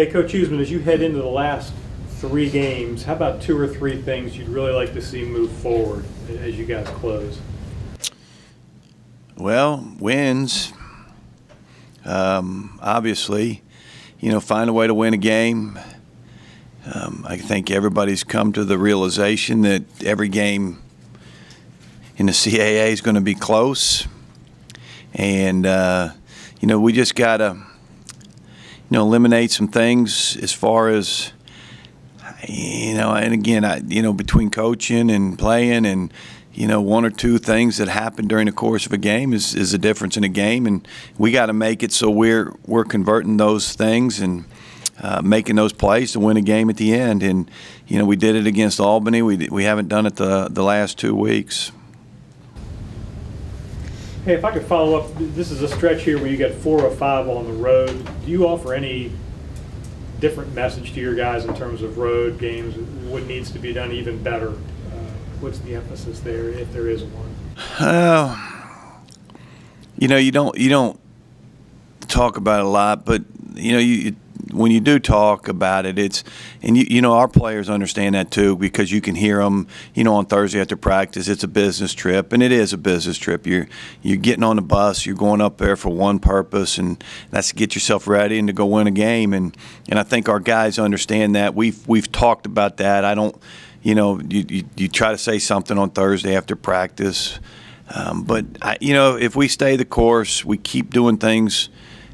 Hey, Coach Huesman, as you head into the last 3 games, how about 2 or 3 things you'd really like to see move forward as you guys close? Well, wins. Obviously, find a way to win a game. I think everybody's come to the realization that every game in the CAA is going to be close. And, we just got to, eliminate some things as far as, and again, between coaching and playing and, 1 or 2 things that happen during the course of a game is a difference in a game. And we got to make it so we're converting those things and making those plays to win a game at the end. And, we did it against Albany. We haven't done it the last 2 weeks. Hey, if I could follow up, this is a stretch here where you got 4 or 5 on the road. Do you offer any different message to your guys in terms of road games? What needs to be done even better? What's the emphasis there, if there is one? You don't talk about it a lot, but when you do talk about it, our players understand that too, because you can hear them, on Thursday after practice. It's a business trip, and it is a business trip. You're getting on the bus, you're going up there for one purpose, and that's to get yourself ready and to go win a game. And I think our guys understand that. We've talked about that. I don't, you try to say something on Thursday after practice, but if we stay the course, we keep doing things.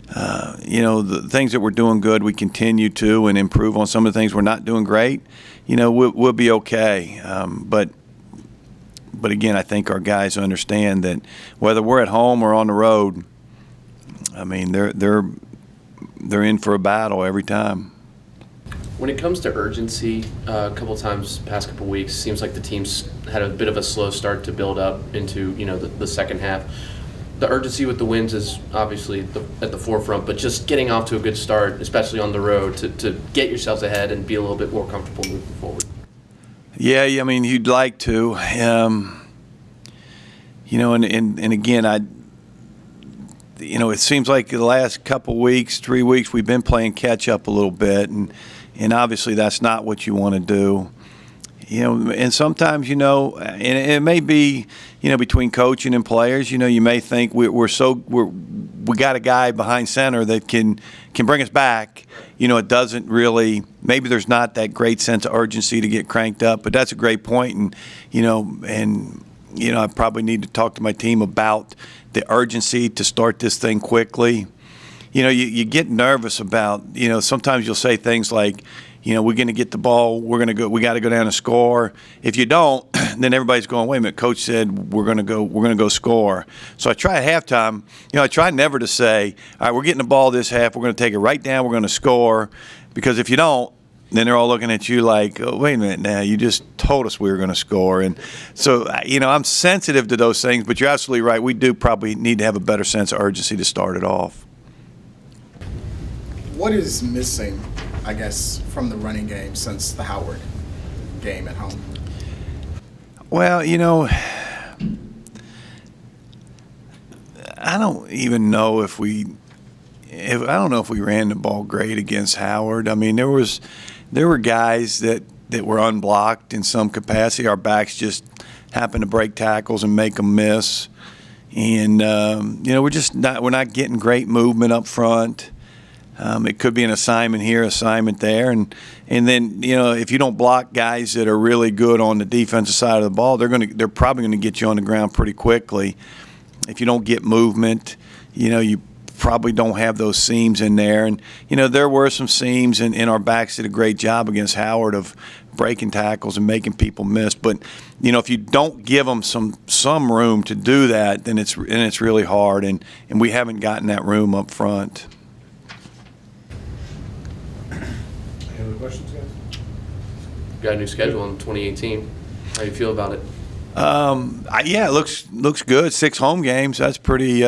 The things that we're doing good, we continue to and improve on some of the things we're not doing great. We'll be okay. But again, I think our guys understand that whether we're at home or on the road, I mean, they're in for a battle every time. When it comes to urgency, a couple times past couple weeks, seems like the team's had a bit of a slow start to build up into the second half. The urgency with the wins is obviously at the forefront, but just getting off to a good start, especially on the road, to get yourselves ahead and be a little bit more comfortable moving forward. Yeah, I mean, you'd like to. And again, it seems like the last couple weeks, 3 weeks, we've been playing catch up a little bit, and obviously that's not what you want to do. And sometimes, and it may be, between coaching and players, you may think we got a guy behind center that can bring us back. It doesn't really, maybe there's not that great sense of urgency to get cranked up, but that's a great point. And I probably need to talk to my team about the urgency to start this thing quickly. You get nervous about, sometimes you'll say things like, we're going to get the ball. We got to go down and score. If you don't, then everybody's going, wait a minute, coach said we're going to go score. So I try at halftime, I try never to say, all right, we're getting the ball this half. We're going to take it right down. We're going to score. Because if you don't, then they're all looking at you like, oh, wait a minute now, you just told us we were going to score. And so, I'm sensitive to those things, but you're absolutely right. We do probably need to have a better sense of urgency to start it off. What is missing, I guess, from the running game since the Howard game at home? Well, I don't even know if we ran the ball great against Howard. I mean, there were guys that were unblocked in some capacity. Our backs just happened to break tackles and make them miss. And we're not getting great movement up front. It could be an assignment here, assignment there, and then if you don't block guys that are really good on the defensive side of the ball, they're probably going to get you on the ground pretty quickly. If you don't get movement, you probably don't have those seams in there, and there were some seams, and our backs did a great job against Howard of breaking tackles and making people miss. But if you don't give them some room to do that, then it's really hard, and we haven't gotten that room up front. Any other questions, guys? Got a new schedule in 2018. How do you feel about it? Yeah, it looks good. 6 home games. That's pretty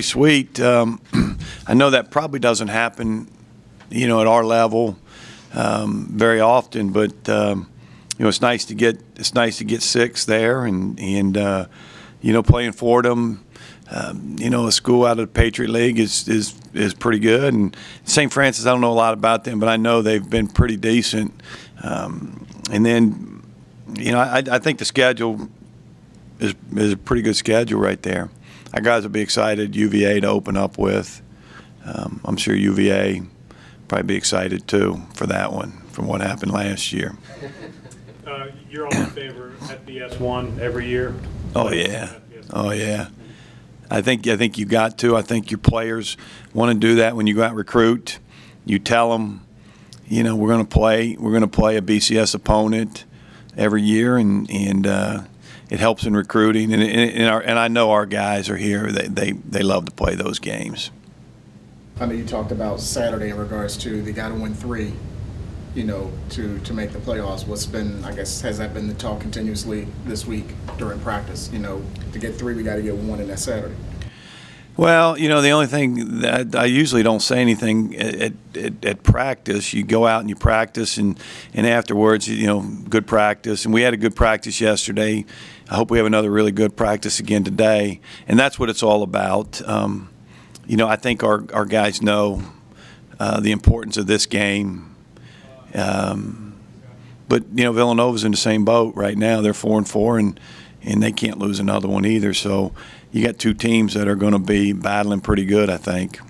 sweet. I know that probably doesn't happen, at our level very often, but it's nice to get 6 there, and playing Fordham. A school out of the Patriot League is pretty good. And St. Francis, I don't know a lot about them, but I know they've been pretty decent. And then, I think the schedule is a pretty good schedule right there. Our guys will be excited, UVA to open up with. I'm sure UVA probably be excited too for that one from what happened last year. You're all in favor of FBS1 every year? Oh yeah, oh yeah. I think you got to. I think your players want to do that when you go out and recruit. You tell them, we're going to play a BCS opponent every year, and it helps in recruiting. And I know our guys are here. They love to play those games. I know you talked about Saturday in regards to they got to win 3, to make the playoffs. What's been, I guess, has that been the talk continuously this week during practice? To get 3, we got to get 1 in that Saturday. Well, the only thing that I usually don't say anything at practice. You go out and you practice, and afterwards, good practice. And we had a good practice yesterday. I hope we have another really good practice again today. And that's what it's all about. I think our guys know the importance of this game. But Villanova's in the same boat right now. They're 4-4, and they can't lose another one either. So you got 2 teams that are going to be battling pretty good, I think.